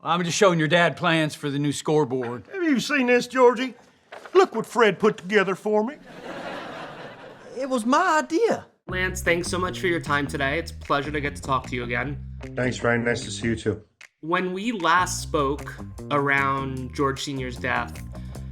I'm just showing your dad plans for the new scoreboard. Have you seen this, Georgie? Look what Fred put together for me. It was my idea. Lance, thanks so much for your time today. It's a pleasure to get to talk to you again. Thanks, Ryan. Nice to see you, too. When we last spoke around George Sr.'s death,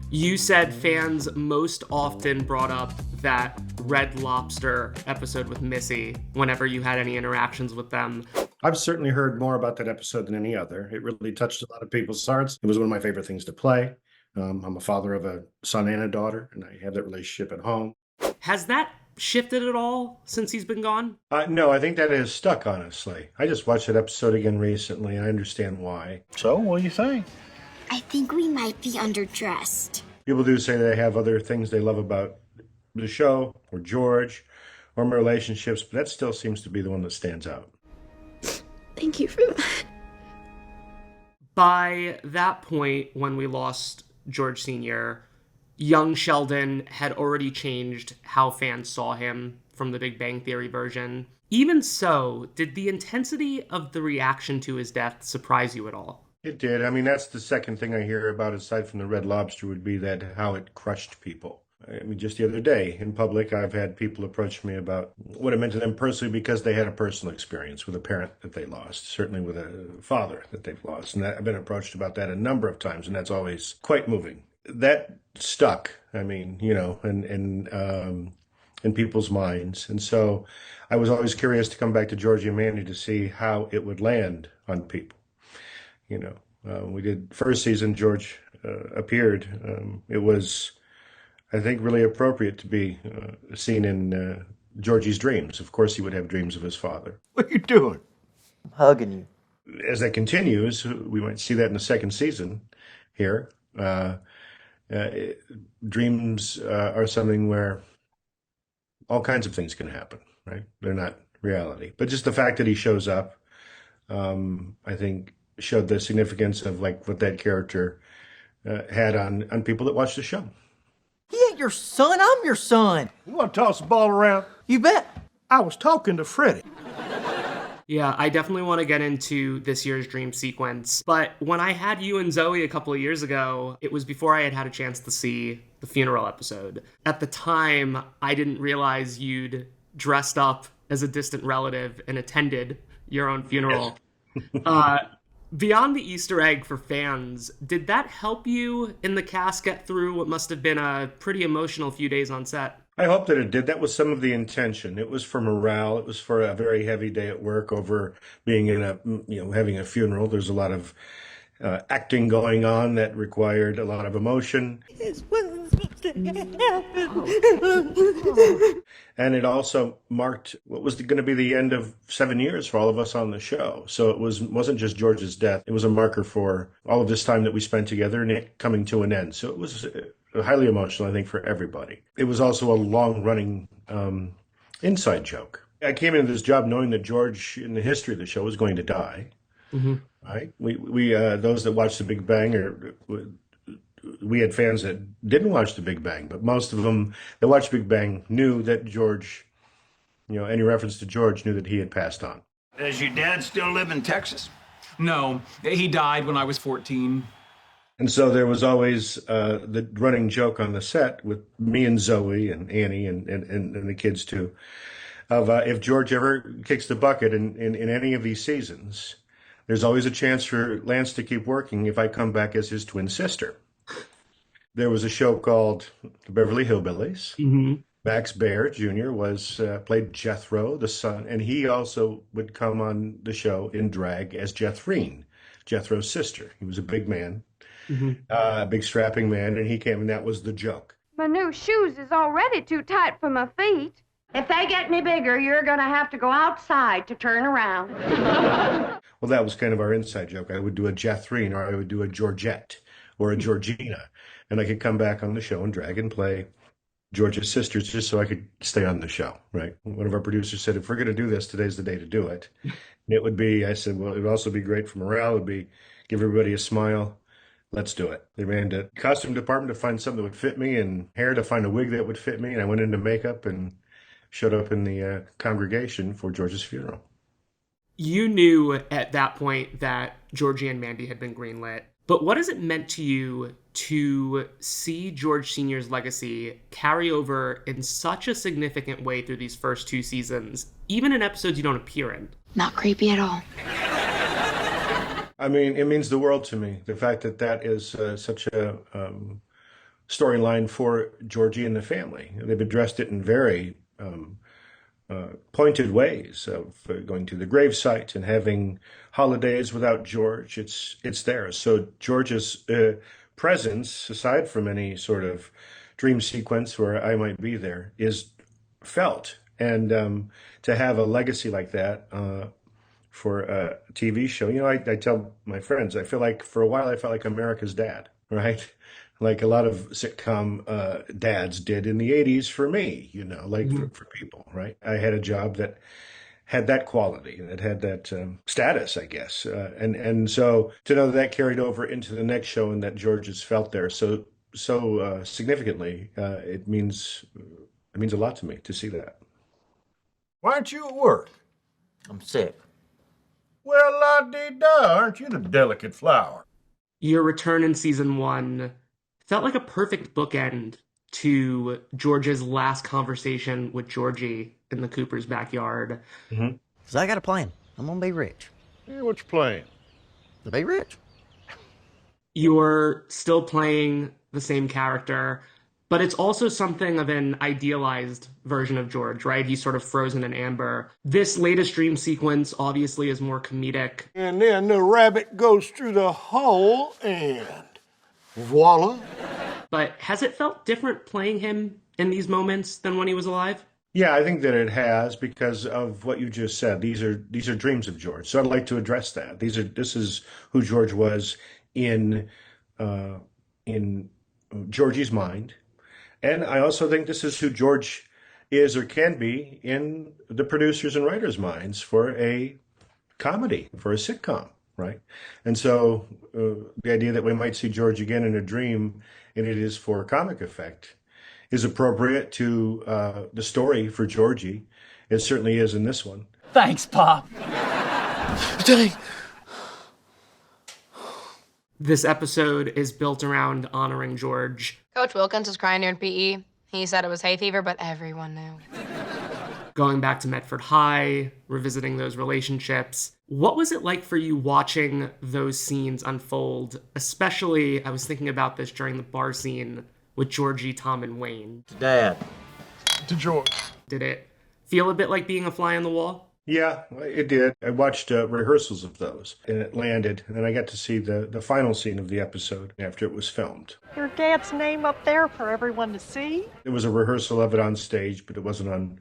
you said fans most often brought up that Red Lobster episode with Missy whenever you had any interactions with them. I've certainly heard more about that episode than any other. It really touched a lot of people's hearts. It was one of my favorite things to play. I'm a father of a son and a daughter, and I have that relationship at home. Has that shifted at all since he's been gone? No, I think that is stuck, honestly. I just watched that episode again recently, and I understand why. So, what do you think? I think we might be underdressed. People do say they have other things they love about the show, or George, or my relationships, but that still seems to be the one that stands out. Thank you for that. By that point, when we lost George Sr., young Sheldon had already changed how fans saw him from the Big Bang Theory version. Even so, did the intensity of the reaction to his death surprise you at all? It did. I mean, that's the second thing I hear about, aside from the Red Lobster, would be that how it crushed people. I mean, just the other day in public, I've had people approach me about what it meant to them personally because they had a personal experience with a parent that they lost, certainly with a father that they've lost. And I've been approached about that a number of times, and that's always quite moving. That stuck, I mean, you know, in people's minds. And so I was always curious to come back to Georgie Mandy to see how it would land on people. You know, we did first season, George appeared. It was, I think, really appropriate to be seen in Georgie's dreams. Of course, he would have dreams of his father. What are you doing? I'm hugging you. As that continues, we might see that in the second season here. Dreams are something where all kinds of things can happen, right? They're not reality. But just the fact that he shows up, I think, showed the significance of like what that character had on people that watch the show. He ain't your son, I'm your son. You want to toss the ball around? You bet. I was talking to Freddie. Yeah, I definitely want to get into this year's dream sequence. But when I had you and Zoe a couple of years ago, it was before I had a chance to see the funeral episode. At the time, I didn't realize you'd dressed up as a distant relative and attended your own funeral. Beyond the Easter egg for fans, did that help you in the cast get through what must have been a pretty emotional few days on set? I hope that it did. That was some of the intention. It was for morale. It was for a very heavy day at work over being in having a funeral. There's a lot of acting going on that required a lot of emotion. And it also marked what was going to be the end of 7 years for all of us on the show. So it wasn't just George's death. It was a marker for all of this time that we spent together and it coming to an end. So it was highly emotional, I think, for everybody. It was also a long-running inside joke. I came into this job knowing that George, in the history of the show, was going to die. Mm-hmm. Right? We those that watched The Big Bang, we had fans that didn't watch The Big Bang, but most of them that watched Big Bang knew that George, any reference to George, knew that he had passed on. Does your dad still live in Texas? No, he died when I was 14. And so there was always the running joke on the set with me and Zoe and Annie and the kids too, of if George ever kicks the bucket in any of these seasons, there's always a chance for Lance to keep working if I come back as his twin sister. There was a show called The Beverly Hillbillies. Mm-hmm. Max Baer Jr. played Jethro, the son, and he also would come on the show in drag as Jethreen, Jethro's sister. He was a big man. Mm-hmm. A big strapping man, and he came, and that was the joke. My new shoes is already too tight for my feet. If they get any bigger, you're going to have to go outside to turn around. Well, that was kind of our inside joke. I would do a Jethreen, or I would do a Georgette, or a Georgina, and I could come back on the show and drag and play George's sisters just so I could stay on the show, right? One of our producers said, if we're going to do this, today's the day to do it. And it would be, I said, well, it would also be great for morale. It would be give everybody a smile. Let's do it. They ran to the costume department to find something that would fit me and hair to find a wig that would fit me. And I went into makeup and showed up in the congregation for George's funeral. You knew at that point that Georgie and Mandy had been greenlit. But what has it meant to you to see George Sr.'s legacy carry over in such a significant way through these first 2 seasons, even in episodes you don't appear in? Not creepy at all. I mean, it means the world to me. The fact that that is such a storyline for Georgie and the family. They've addressed it in very pointed ways of going to the gravesite and having holidays without George. It's there. So George's presence, aside from any sort of dream sequence where I might be there, is felt. And to have a legacy like that for a TV show, I tell my friends, I feel like for a while I felt like America's Dad, right? Like a lot of sitcom dads did in the 80s for me, for people, right? I had a job that had that quality, that had that status, I guess. And so to know that carried over into the next show and that George is felt there so significantly, it means a lot to me to see that. Why aren't you at work? I'm sick. Well, la-dee-da, aren't you the delicate flower? Your return in season 1 felt like a perfect bookend to George's last conversation with Georgie in the Cooper's backyard. Mm-hmm. 'Cause I got a plan. I'm gonna be rich. Yeah, what's your plan? To be rich. You're still playing the same character, but it's also something of an idealized version of George, right? He's sort of frozen in amber. This latest dream sequence obviously is more comedic. And then the rabbit goes through the hole and voila. But has it felt different playing him in these moments than when he was alive? Yeah, I think that it has because of what you just said. These are dreams of George. So I'd like to address that. This is who George was in Georgie's mind. And I also think this is who George is or can be in the producers and writers' minds for a comedy, for a sitcom, right? And so the idea that we might see George again in a dream, and it is for comic effect, is appropriate to the story for Georgie. It certainly is in this one. Thanks, Pop. Dang. This episode is built around honoring George. Coach Wilkins was crying during PE. He said it was hay fever, but everyone knew. Going back to Medford High, revisiting those relationships. What was it like for you watching those scenes unfold? Especially, I was thinking about this during the bar scene with Georgie, Tom, and Wayne. Dad. To George. Did it feel a bit like being a fly on the wall? Yeah, it did. I watched rehearsals of those, and it landed, and I got to see the final scene of the episode after it was filmed. Your dad's name up there for everyone to see? It was a rehearsal of it on stage, but it wasn't on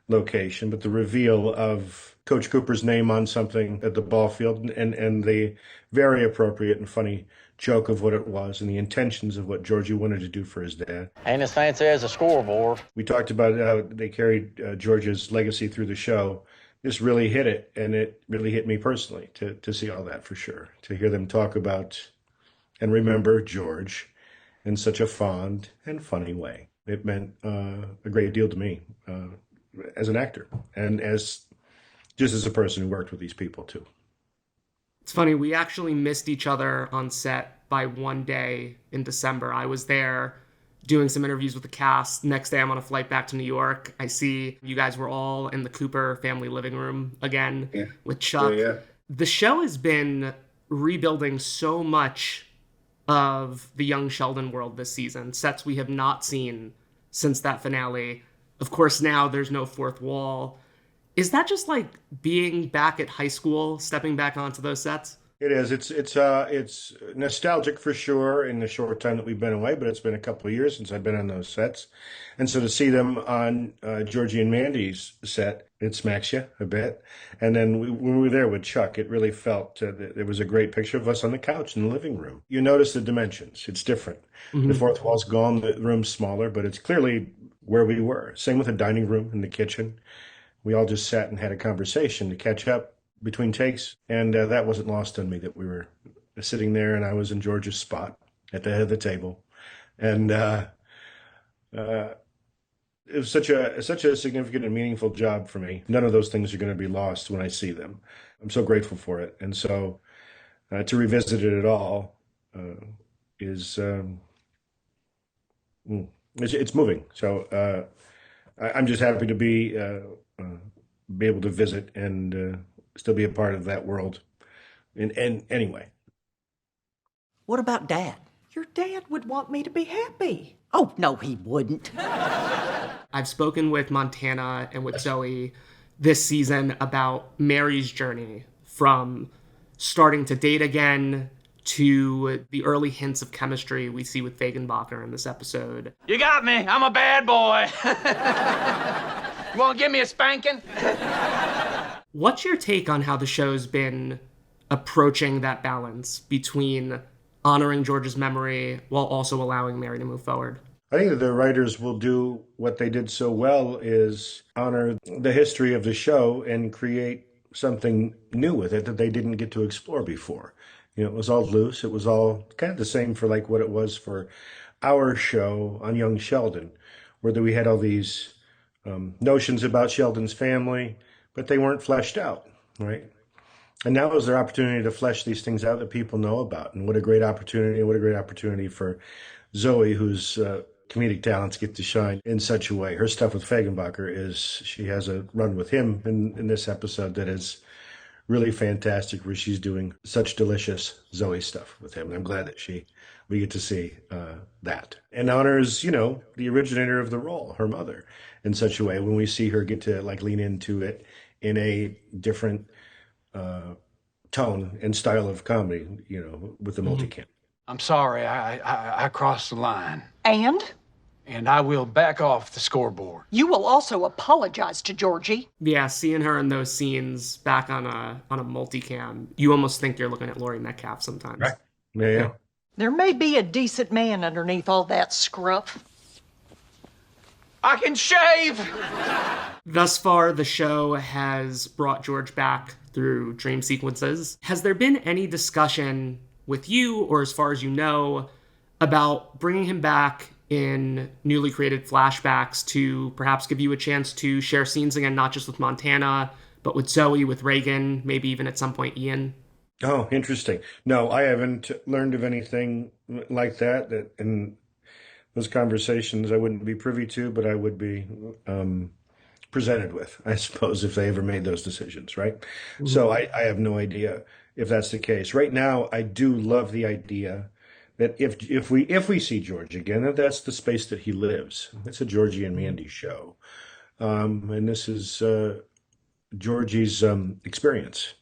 location. But the reveal of Coach Cooper's name on something at the ball field and the very appropriate and funny joke of what it was and the intentions of what Georgie wanted to do for his dad. Ain't as fancy as a scoreboard. We talked about how they carried George's legacy through the show. This really hit it, and it really hit me personally to see all that for sure. To hear them talk about and remember George in such a fond and funny way. It meant a great deal to me as an actor and as a person who worked with these people too. It's funny, we actually missed each other on set by one day in December. I was there doing some interviews with the cast. Next day, I'm on a flight back to New York. I see you guys were all in the Cooper family living room again with Chuck. Yeah. The show has been rebuilding so much of the young Sheldon world this season, sets we have not seen since that finale. Of course, now there's no fourth wall. Is that just like being back at high school, stepping back onto those sets? It is. It's nostalgic for sure in the short time that we've been away, but it's been a couple of years since I've been on those sets. And so to see them on Georgie and Mandy's set, it smacks you a bit. And then when we were there with Chuck, it really felt that there was a great picture of us on the couch in the living room. You notice the dimensions. It's different. Mm-hmm. The fourth wall's gone, the room's smaller, but it's clearly where we were. Same with the dining room and the kitchen. We all just sat and had a conversation to catch up between takes, and that wasn't lost on me that we were sitting there and I was in George's spot at the head of the table. And it was such a significant and meaningful job for me. None of those things are going to be lost when I see them. I'm so grateful for it. And so to revisit it at all is it's moving. So I'm just happy to be able to visit and still be a part of that world. And anyway. What about Dad? Your dad would want me to be happy. Oh, no, he wouldn't. I've spoken with Montana and with Zoe this season about Mary's journey from starting to date again to the early hints of chemistry we see with Fagenbacher in this episode. You got me. I'm a bad boy. You want to give me a spanking? What's your take on how the show's been approaching that balance between honoring George's memory while also allowing Mary to move forward? I think that the writers will do what they did so well is honor the history of the show and create something new with it that they didn't get to explore before. You know, it was all loose. It was all kind of the same for like what it was for our show on Young Sheldon, where we had all these notions about Sheldon's family, but they weren't fleshed out, right? And now is their opportunity to flesh these things out that people know about. And what a great opportunity for Zoe, whose comedic talents get to shine in such a way. Her stuff with Fagenbacher is, she has a run with him in this episode that is really fantastic, where she's doing such delicious Zoe stuff with him. And I'm glad that we get to see that. And honors, you know, the originator of the role, her mother, in such a way when we see her get to like lean into it in a different tone and style of comedy, you know, with the multicam. I'm sorry, I crossed the line. And I will back off the scoreboard. you will also apologize to Georgie. Yeah, seeing her in those scenes back on a multicam, you almost think you're looking at Laurie Metcalf sometimes. Right. Yeah. There may be a decent man underneath all that scruff. I can shave! Thus far, the show has brought George back through dream sequences. Has there been any discussion with you, or as far as you know, about bringing him back in newly created flashbacks to perhaps give you a chance to share scenes again, not just with Montana, but with Zoe, with Reagan, maybe even at some point Ian? Oh, interesting. No, I haven't learned of anything like that in those conversations I wouldn't be privy to, but I would be presented with, I suppose, if they ever made those decisions, right? Mm-hmm. So I have no idea if that's the case. Right now, I do love the idea that if we see George again, that's the space that he lives. It's a Georgie and Mandy show. And this is Georgie's experience.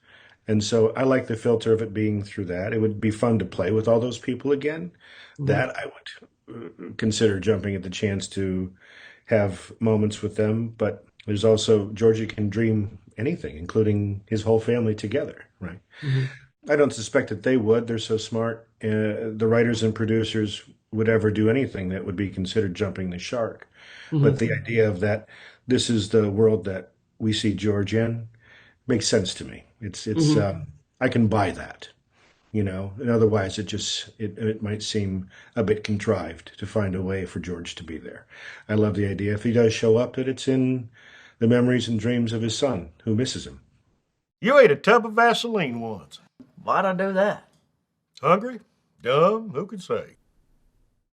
And so I like the filter of it being through that. It would be fun to play with all those people again. Mm-hmm. That I would consider jumping at the chance to have moments with them. But there's also, Georgie can dream anything, including his whole family together, right? Mm-hmm. I don't suspect that they would. They're so smart. The writers and producers would ever do anything that would be considered jumping the shark. Mm-hmm. But the idea of that, this is the world that we see George in, makes sense to me. It's mm-hmm. I can buy that, you know, and otherwise it might seem a bit contrived to find a way for George to be there. I love the idea, if he does show up, that it's in the memories and dreams of his son who misses him. You ate a tub of Vaseline once. Why'd I do that? Hungry? Dumb? Who could say?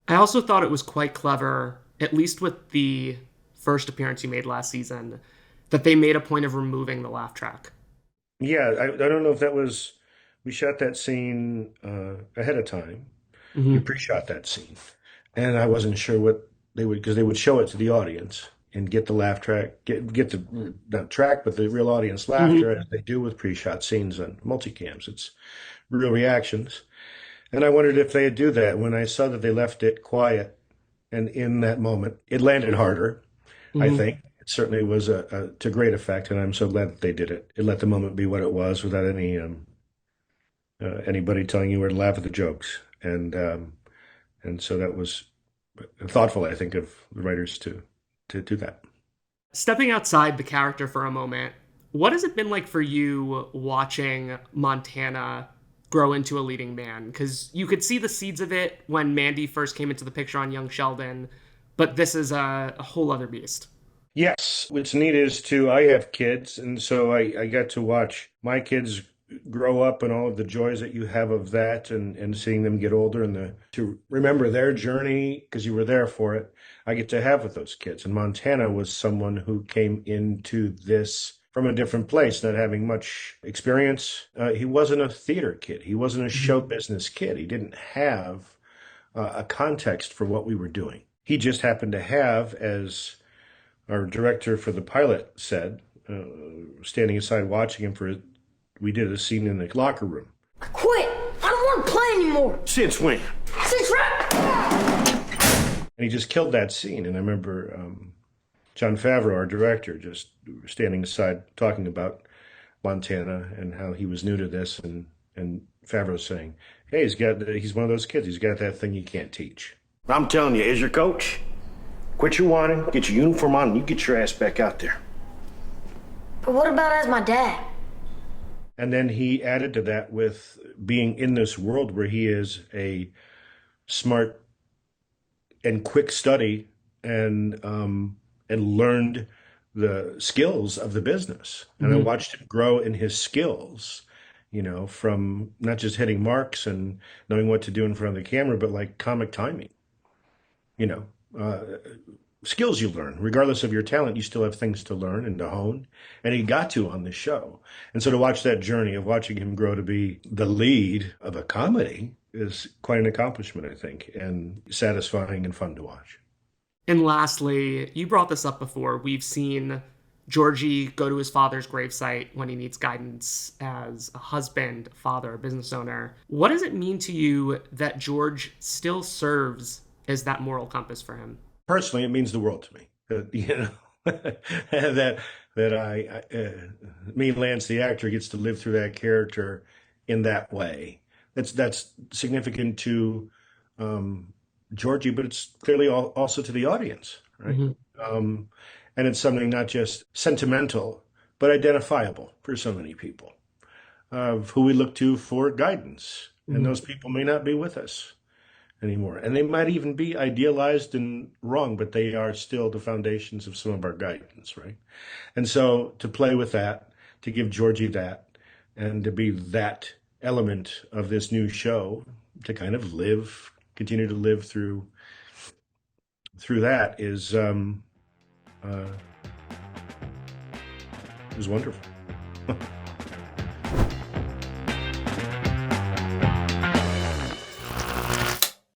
I also thought it was quite clever, at least with the first appearance you made last season, that they made a point of removing the laugh track. Yeah, I don't know if that was, we shot that scene ahead of time. Mm-hmm. We pre-shot that scene. And I wasn't sure what they would, because they would show it to the audience and get the laugh track, get the, not track, but the real audience laughter, mm-hmm. as they do with pre-shot scenes on multicams. It's real reactions. And I wondered if they'd do that. When I saw that they left it quiet, and in that moment, it landed harder, mm-hmm. I think. It certainly was to great effect, and I'm so glad that they did it. It let the moment be what it was without any anybody telling you where to laugh at the jokes. And so that was thoughtful, I think, of the writers to do that. Stepping outside the character for a moment, what has it been like for you watching Montana grow into a leading man? Because you could see the seeds of it when Mandy first came into the picture on Young Sheldon, but this is a whole other beast. Yes. What's neat is, too, I have kids, and so I got to watch my kids grow up and all of the joys that you have of that, and seeing them get older, and to remember their journey because you were there for it, I get to have with those kids. And Montana was someone who came into this from a different place, not having much experience. He wasn't a theater kid. He wasn't a show business kid. He didn't have a context for what we were doing. He just happened to have, as our director for the pilot said, standing aside watching him we did a scene in the locker room. I quit. I don't want to play anymore. Since when? Since right. And he just killed that scene. And I remember Jon Favreau, our director, just standing aside talking about Montana and how he was new to this, and Favreau saying, "Hey, he's one of those kids. He's got that thing you can't teach." I'm telling you, as your coach, quit your whining, get your uniform on, and you get your ass back out there. But what about as my dad? And then he added to that with being in this world where he is a smart and quick study and learned the skills of the business. And I watched him grow in his skills, from not just hitting marks and knowing what to do in front of the camera, but like comic timing, skills you learn. Regardless of your talent, you still have things to learn and to hone. And he got to on this show. And so to watch that journey of watching him grow to be the lead of a comedy is quite an accomplishment, I think, and satisfying and fun to watch. And lastly, you brought this up before. We've seen Georgie go to his father's gravesite when he needs guidance as a husband, a father, a business owner. What does it mean to you that George still serves as that moral compass for him? Personally, it means the world to me. That me, Lance, the actor, gets to live through that character in that way. That's significant to Georgie, but it's clearly also to the audience, right? And it's something not just sentimental, but identifiable for so many people, of who we look to for guidance. And those people may not be with us anymore. And they might even be idealized and wrong, but they are still the foundations of some of our guidance, right? And so to play with that, to give Georgie that, and to be that element of this new show, to kind of continue to live through that is wonderful.